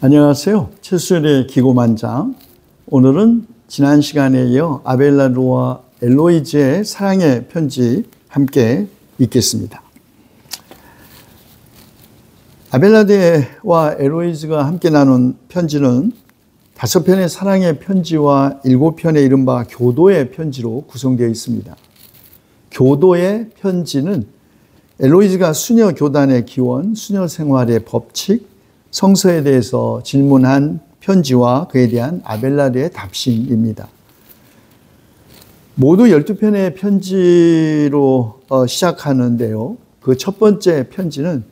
안녕하세요. 최수열의 기고만장. 오늘은 지난 시간에 이어 아벨라르와 엘로이즈의 사랑의 편지 함께 읽겠습니다. 아벨라르와 엘로이즈가 함께 나눈 편지는 5편의 사랑의 편지와 7편의 이른바 교도의 편지로 구성되어 있습니다. 교도의 편지는 엘로이즈가 수녀 교단의 기원, 수녀 생활의 법칙, 성서에 대해서 질문한 편지와 그에 대한 아벨라르의 답신입니다. 모두 12편의 편지로 시작하는데요. 그 첫 번째 편지는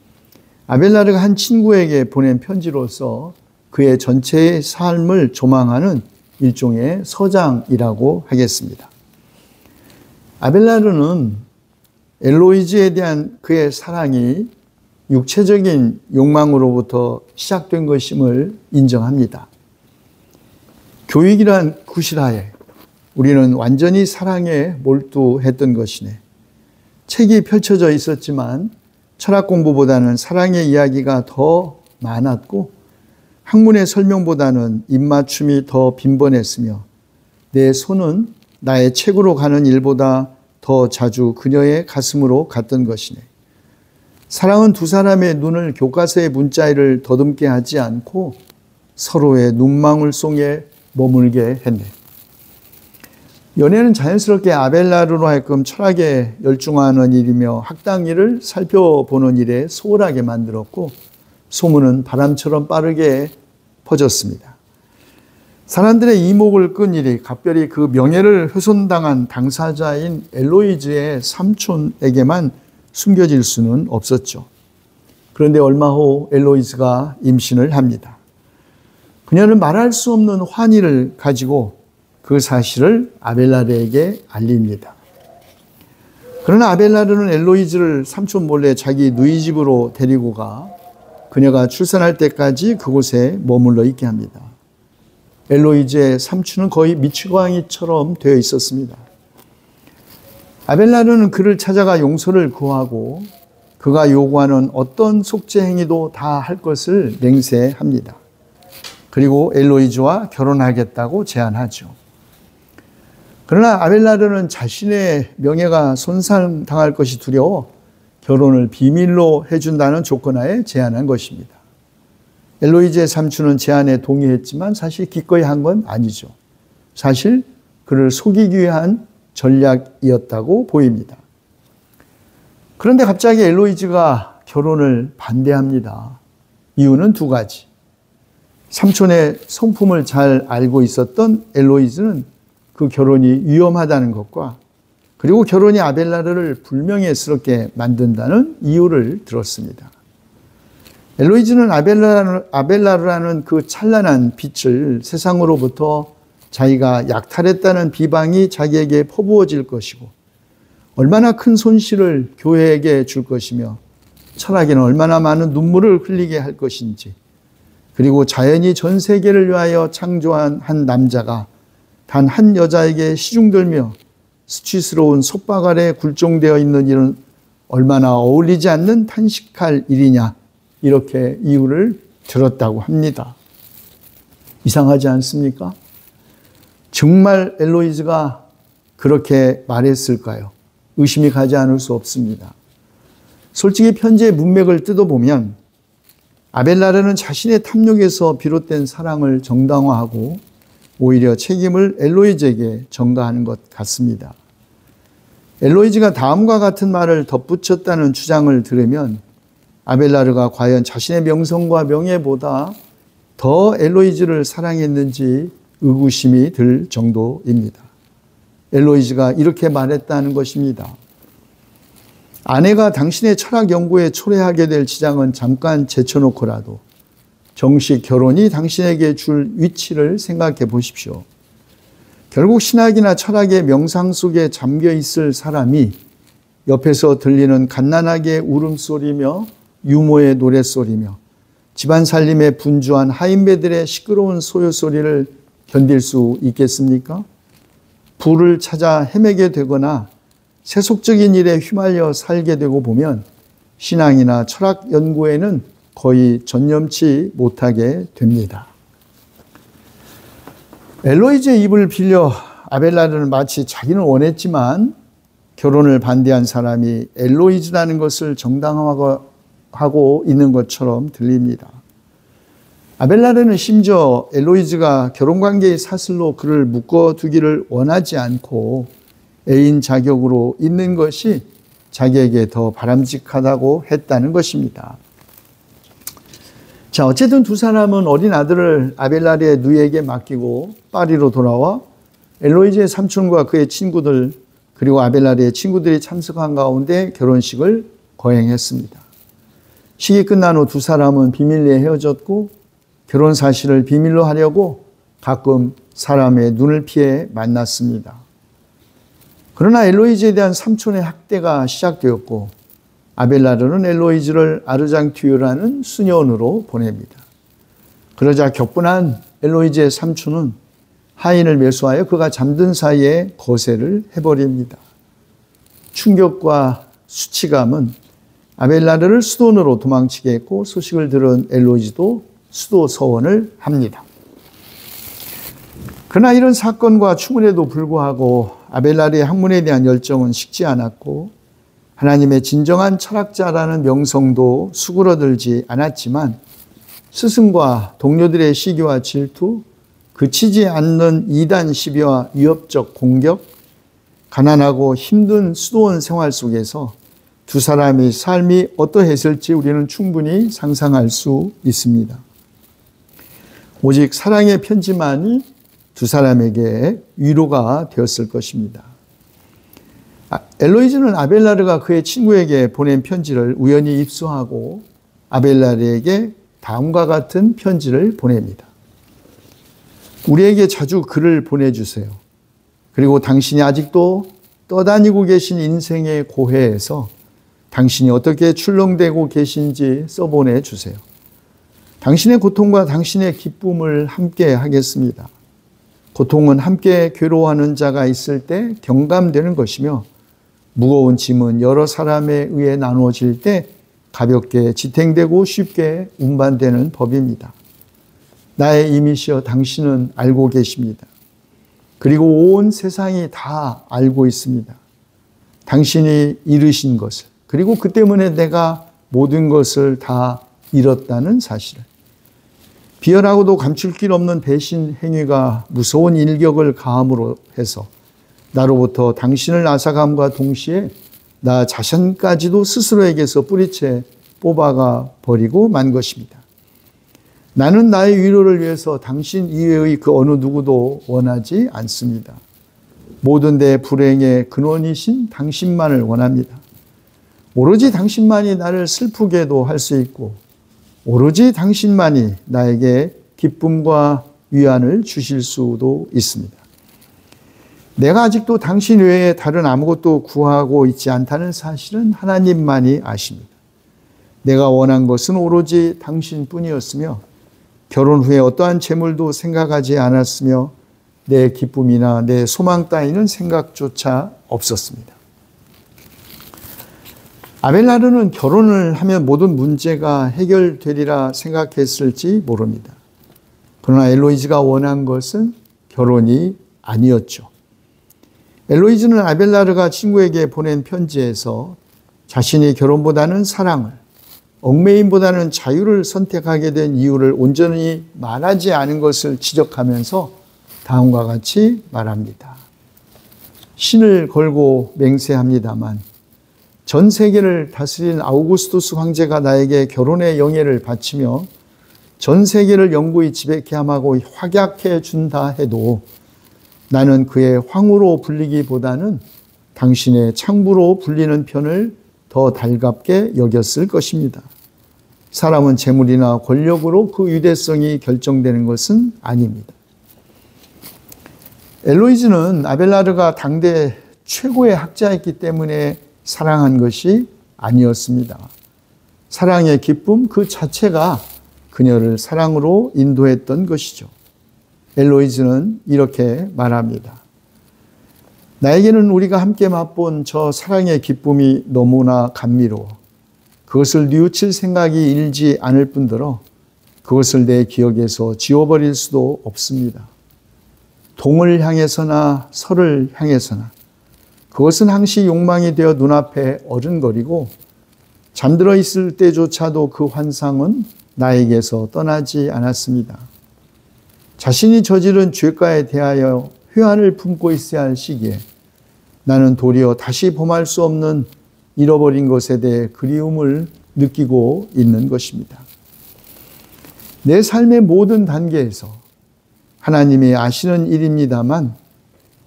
아벨라르가 한 친구에게 보낸 편지로서 그의 전체의 삶을 조망하는 일종의 서장이라고 하겠습니다. 아벨라르는 엘로이즈에 대한 그의 사랑이 육체적인 욕망으로부터 시작된 것임을 인정합니다. 교육이란 구실하에 우리는 완전히 사랑에 몰두했던 것이네. 책이 펼쳐져 있었지만 철학 공부보다는 사랑의 이야기가 더 많았고 학문의 설명보다는 입맞춤이 더 빈번했으며 내 손은 나의 책으로 가는 일보다 더 자주 그녀의 가슴으로 갔던 것이네. 사랑은 두 사람의 눈을 교과서의 문자를 더듬게 하지 않고 서로의 눈망울 속에 머물게 했네. 연애는 자연스럽게 아벨라르로 하여금 철학에 열중하는 일이며 학당 일을 살펴보는 일에 소홀하게 만들었고 소문은 바람처럼 빠르게 퍼졌습니다. 사람들의 이목을 끈 일이 각별히 그 명예를 훼손당한 당사자인 엘로이즈의 삼촌에게만 숨겨질 수는 없었죠. 그런데 얼마 후 엘로이즈가 임신을 합니다. 그녀는 말할 수 없는 환희를 가지고 그 사실을 아벨라르에게 알립니다. 그러나 아벨라르는 엘로이즈를 삼촌 몰래 자기 누이 집으로 데리고 가 그녀가 출산할 때까지 그곳에 머물러 있게 합니다. 엘로이즈의 삼촌은 거의 미치광이처럼 되어 있었습니다. 아벨라르는 그를 찾아가 용서를 구하고 그가 요구하는 어떤 속죄 행위도 다 할 것을 맹세합니다. 그리고 엘로이즈와 결혼하겠다고 제안하죠. 그러나 아벨라르는 자신의 명예가 손상당할 것이 두려워 결혼을 비밀로 해준다는 조건하에 제안한 것입니다. 엘로이즈의 삼촌은 제안에 동의했지만 사실 기꺼이 한 건 아니죠. 사실 그를 속이기 위한 전략이었다고 보입니다. 그런데 갑자기 엘로이즈가 결혼을 반대합니다. 이유는 두 가지. 삼촌의 성품을 잘 알고 있었던 엘로이즈는 그 결혼이 위험하다는 것과 그리고 결혼이 아벨라르를 불명예스럽게 만든다는 이유를 들었습니다. 엘로이즈는 아벨라르라는 그 찬란한 빛을 세상으로부터 자기가 약탈했다는 비방이 자기에게 퍼부어질 것이고 얼마나 큰 손실을 교회에게 줄 것이며 철학에는 얼마나 많은 눈물을 흘리게 할 것인지 그리고 자연이 전 세계를 위하여 창조한 한 남자가 단 한 여자에게 시중들며 수치스러운 속박 아래 굴종되어 있는 일은 얼마나 어울리지 않는 탄식할 일이냐 이렇게 이유를 들었다고 합니다. 이상하지 않습니까? 정말 엘로이즈가 그렇게 말했을까요? 의심이 가지 않을 수 없습니다. 솔직히 편지의 문맥을 뜯어보면 아벨라르는 자신의 탐욕에서 비롯된 사랑을 정당화하고 오히려 책임을 엘로이즈에게 전가하는 것 같습니다. 엘로이즈가 다음과 같은 말을 덧붙였다는 주장을 들으면 아벨라르가 과연 자신의 명성과 명예보다 더 엘로이즈를 사랑했는지 의구심이 들 정도입니다. 엘로이즈가 이렇게 말했다는 것입니다. 아내가 당신의 철학 연구에 초래하게 될 지장은 잠깐 제쳐놓고라도 정식 결혼이 당신에게 줄 위치를 생각해 보십시오. 결국 신학이나 철학의 명상 속에 잠겨 있을 사람이 옆에서 들리는 갓난아기의 울음소리며 유모의 노랫소리며 집안 살림에 분주한 하인배들의 시끄러운 소요소리를 견딜 수 있겠습니까? 부를 찾아 헤매게 되거나 세속적인 일에 휘말려 살게 되고 보면 신앙이나 철학 연구에는 거의 전념치 못하게 됩니다. 엘로이즈의 입을 빌려 아벨라르는 마치 자기는 원했지만 결혼을 반대한 사람이 엘로이즈라는 것을 정당화하고 있는 것처럼 들립니다. 아벨라르는 심지어 엘로이즈가 결혼관계의 사슬로 그를 묶어두기를 원하지 않고 애인 자격으로 있는 것이 자기에게 더 바람직하다고 했다는 것입니다. 자, 어쨌든 두 사람은 어린 아들을 아벨라르의 누이에게 맡기고 파리로 돌아와 엘로이즈의 삼촌과 그의 친구들 그리고 아벨라르의 친구들이 참석한 가운데 결혼식을 거행했습니다. 식이 끝난 후 두 사람은 비밀리에 헤어졌고 결혼 사실을 비밀로 하려고 가끔 사람의 눈을 피해 만났습니다. 그러나 엘로이즈에 대한 삼촌의 학대가 시작되었고 아벨라르는 엘로이즈를 아르장튜라는 수녀원으로 보냅니다. 그러자 격분한 엘로이즈의 삼촌은 하인을 매수하여 그가 잠든 사이에 거세를 해버립니다. 충격과 수치감은 아벨라르를 수도원으로 도망치게 했고 소식을 들은 엘로이즈도 수도 서원을 합니다. 그러나 이런 사건과 추문에도 불구하고 아벨라르의 학문에 대한 열정은 식지 않았고 하나님의 진정한 철학자라는 명성도 수그러들지 않았지만 스승과 동료들의 시기와 질투, 그치지 않는 이단 시비와 위협적 공격, 가난하고 힘든 수도원 생활 속에서 두 사람의 삶이 어떠했을지 우리는 충분히 상상할 수 있습니다. 오직 사랑의 편지만이 두 사람에게 위로가 되었을 것입니다. 엘로이즈는 아벨라르가 그의 친구에게 보낸 편지를 우연히 입수하고 아벨라르에게 다음과 같은 편지를 보냅니다. 우리에게 자주 글을 보내주세요. 그리고 당신이 아직도 떠다니고 계신 인생의 고해에서 당신이 어떻게 출렁대고 계신지 써보내주세요. 당신의 고통과 당신의 기쁨을 함께 하겠습니다. 고통은 함께 괴로워하는 자가 있을 때 경감되는 것이며 무거운 짐은 여러 사람에 의해 나누어질 때 가볍게 지탱되고 쉽게 운반되는 법입니다. 나의 이미시여 당신은 알고 계십니다. 그리고 온 세상이 다 알고 있습니다. 당신이 이루신 것을, 그리고 그 때문에 내가 모든 것을 다 잃었다는 사실을. 비열하고도 감출 길 없는 배신 행위가 무서운 일격을 가함으로 해서 나로부터 당신을 앗아감과 동시에 나 자신까지도 스스로에게서 뿌리채 뽑아가 버리고 만 것입니다. 나는 나의 위로를 위해서 당신 이외의 그 어느 누구도 원하지 않습니다. 모든 내 불행의 근원이신 당신만을 원합니다. 오로지 당신만이 나를 슬프게도 할 수 있고 오로지 당신만이 나에게 기쁨과 위안을 주실 수도 있습니다. 내가 아직도 당신 외에 다른 아무것도 구하고 있지 않다는 사실은 하나님만이 아십니다. 내가 원한 것은 오로지 당신뿐이었으며 결혼 후에 어떠한 재물도 생각하지 않았으며 내 기쁨이나 내 소망 따위는 생각조차 없었습니다. 아벨라르는 결혼을 하면 모든 문제가 해결되리라 생각했을지 모릅니다. 그러나 엘로이즈가 원한 것은 결혼이 아니었죠. 엘로이즈는 아벨라르가 친구에게 보낸 편지에서 자신이 결혼보다는 사랑을, 얽매임보다는 자유를 선택하게 된 이유를 온전히 말하지 않은 것을 지적하면서 다음과 같이 말합니다. 신을 걸고 맹세합니다만 전 세계를 다스린 아우구스투스 황제가 나에게 결혼의 영예를 바치며 전 세계를 영구히 지배케 함하고 확약해 준다 해도 나는 그의 황후로 불리기보다는 당신의 창부로 불리는 편을 더 달갑게 여겼을 것입니다. 사람은 재물이나 권력으로 그 유대성이 결정되는 것은 아닙니다. 엘로이즈는 아벨라르가 당대 최고의 학자였기 때문에 사랑한 것이 아니었습니다. 사랑의 기쁨 그 자체가 그녀를 사랑으로 인도했던 것이죠. 엘로이즈는 이렇게 말합니다. 나에게는 우리가 함께 맛본 저 사랑의 기쁨이 너무나 감미로워 그것을 뉘우칠 생각이 일지 않을 뿐더러 그것을 내 기억에서 지워버릴 수도 없습니다. 동을 향해서나 서를 향해서나 그것은 항시 욕망이 되어 눈앞에 어른거리고 잠들어 있을 때조차도 그 환상은 나에게서 떠나지 않았습니다. 자신이 저지른 죄가에 대하여 회한을 품고 있어야 할 시기에 나는 도리어 다시 범할 수 없는 잃어버린 것에 대해 그리움을 느끼고 있는 것입니다. 내 삶의 모든 단계에서 하나님이 아시는 일입니다만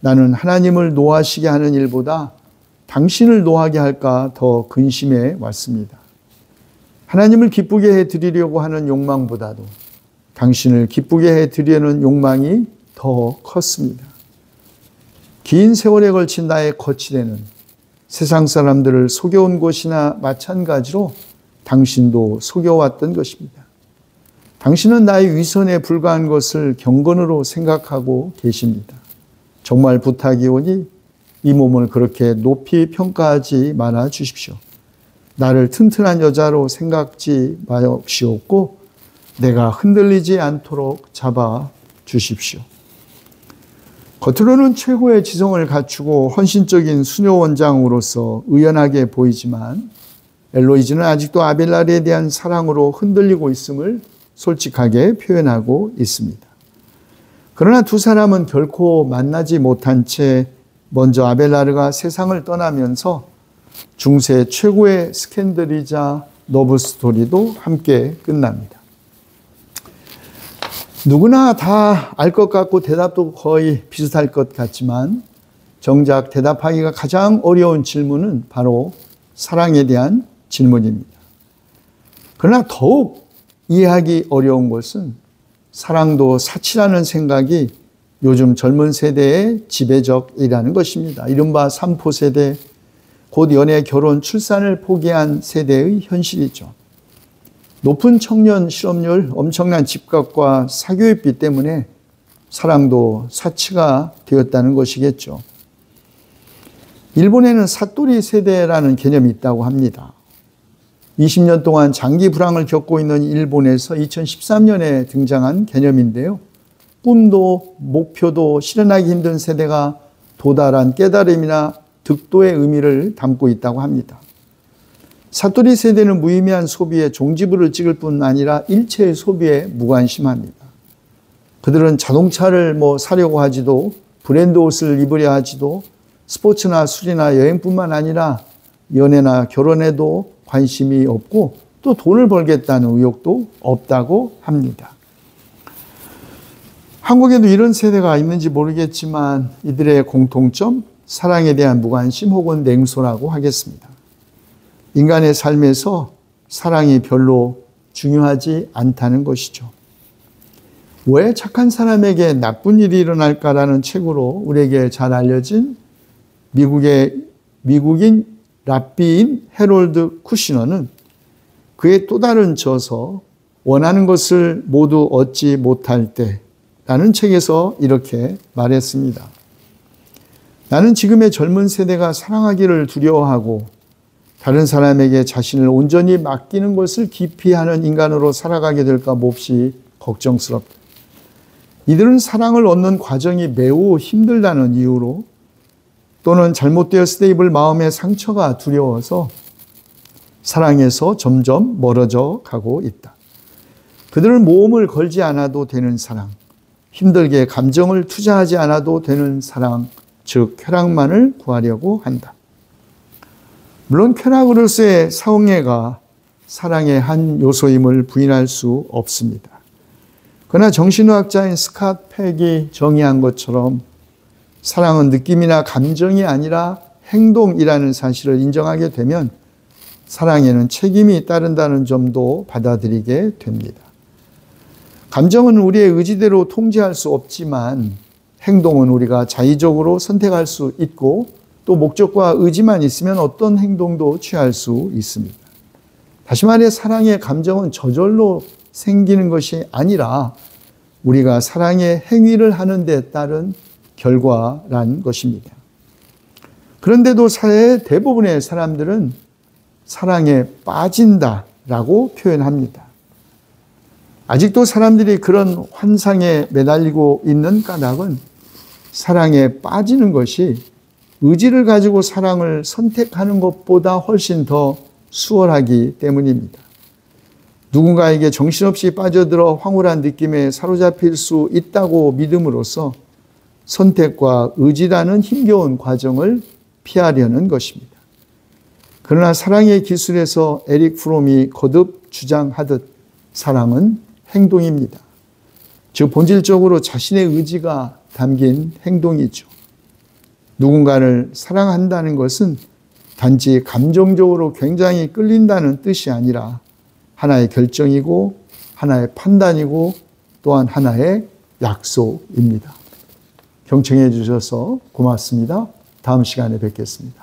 나는 하나님을 노하시게 하는 일보다 당신을 노하게 할까 더 근심해 왔습니다. 하나님을 기쁘게 해드리려고 하는 욕망보다도 당신을 기쁘게 해드리려는 욕망이 더 컸습니다. 긴 세월에 걸친 나의 거칠에는 세상 사람들을 속여온 것이나 마찬가지로 당신도 속여왔던 것입니다. 당신은 나의 위선에 불과한 것을 경건으로 생각하고 계십니다. 정말 부탁이 오니 이 몸을 그렇게 높이 평가하지 말아 주십시오. 나를 튼튼한 여자로 생각지 마시옵고 내가 흔들리지 않도록 잡아 주십시오. 겉으로는 최고의 지성을 갖추고 헌신적인 수녀 원장으로서 의연하게 보이지만 엘로이즈는 아직도 아벨라르에 대한 사랑으로 흔들리고 있음을 솔직하게 표현하고 있습니다. 그러나 두 사람은 결코 만나지 못한 채 먼저 아벨라르가 세상을 떠나면서 중세 최고의 스캔들이자 러브 스토리도 함께 끝납니다. 누구나 다 알 것 같고 대답도 거의 비슷할 것 같지만 정작 대답하기가 가장 어려운 질문은 바로 사랑에 대한 질문입니다. 그러나 더욱 이해하기 어려운 것은 사랑도 사치라는 생각이 요즘 젊은 세대의 지배적이라는 것입니다. 이른바 3포 세대, 곧 연애, 결혼, 출산을 포기한 세대의 현실이죠. 높은 청년 실업률, 엄청난 집값과 사교육비 때문에 사랑도 사치가 되었다는 것이겠죠. 일본에는 사또리 세대라는 개념이 있다고 합니다. 20년 동안 장기 불황을 겪고 있는 일본에서 2013년에 등장한 개념인데요. 꿈도 목표도 실현하기 힘든 세대가 도달한 깨달음이나 득도의 의미를 담고 있다고 합니다. 사토리 세대는 무의미한 소비에 종지부를 찍을 뿐 아니라 일체의 소비에 무관심합니다. 그들은 자동차를 사려고 하지도 브랜드 옷을 입으려 하지도 스포츠나 술이나 여행뿐만 아니라 연애나 결혼에도 관심이 없고 또 돈을 벌겠다는 의욕도 없다고 합니다. 한국에도 이런 세대가 있는지 모르겠지만 이들의 공통점, 사랑에 대한 무관심 혹은 냉소라고 하겠습니다. 인간의 삶에서 사랑이 별로 중요하지 않다는 것이죠. 왜 착한 사람에게 나쁜 일이 일어날까라는 책으로 우리에게 잘 알려진 미국인 랍비인 해롤드 쿠시너는 그의 또 다른 저서 원하는 것을 모두 얻지 못할 때라는 책에서 이렇게 말했습니다. 나는 지금의 젊은 세대가 사랑하기를 두려워하고 다른 사람에게 자신을 온전히 맡기는 것을 기피하는 인간으로 살아가게 될까 몹시 걱정스럽다. 이들은 사랑을 얻는 과정이 매우 힘들다는 이유로 또는 잘못되었을 때 입을 마음의 상처가 두려워서 사랑에서 점점 멀어져 가고 있다. 그들은 모험을 걸지 않아도 되는 사랑, 힘들게 감정을 투자하지 않아도 되는 사랑, 즉 쾌락만을 구하려고 한다. 물론 쾌락으로서의 성애가 사랑의 한 요소임을 부인할 수 없습니다. 그러나 정신의학자인 스캇 팩이 정의한 것처럼 사랑은 느낌이나 감정이 아니라 행동이라는 사실을 인정하게 되면 사랑에는 책임이 따른다는 점도 받아들이게 됩니다. 감정은 우리의 의지대로 통제할 수 없지만 행동은 우리가 자의적으로 선택할 수 있고 또 목적과 의지만 있으면 어떤 행동도 취할 수 있습니다. 다시 말해 사랑의 감정은 저절로 생기는 것이 아니라 우리가 사랑의 행위를 하는 데 따른 결과란 것입니다. 그런데도 사회의 대부분의 사람들은 사랑에 빠진다라고 표현합니다. 아직도 사람들이 그런 환상에 매달리고 있는 까닭은 사랑에 빠지는 것이 의지를 가지고 사랑을 선택하는 것보다 훨씬 더 수월하기 때문입니다. 누군가에게 정신없이 빠져들어 황홀한 느낌에 사로잡힐 수 있다고 믿음으로써 선택과 의지라는 힘겨운 과정을 피하려는 것입니다. 그러나 사랑의 기술에서 에릭 프롬이 거듭 주장하듯 사랑은 행동입니다. 즉 본질적으로 자신의 의지가 담긴 행동이죠. 누군가를 사랑한다는 것은 단지 감정적으로 굉장히 끌린다는 뜻이 아니라 하나의 결정이고 하나의 판단이고 또한 하나의 약속입니다. 경청해 주셔서 고맙습니다. 다음 시간에 뵙겠습니다.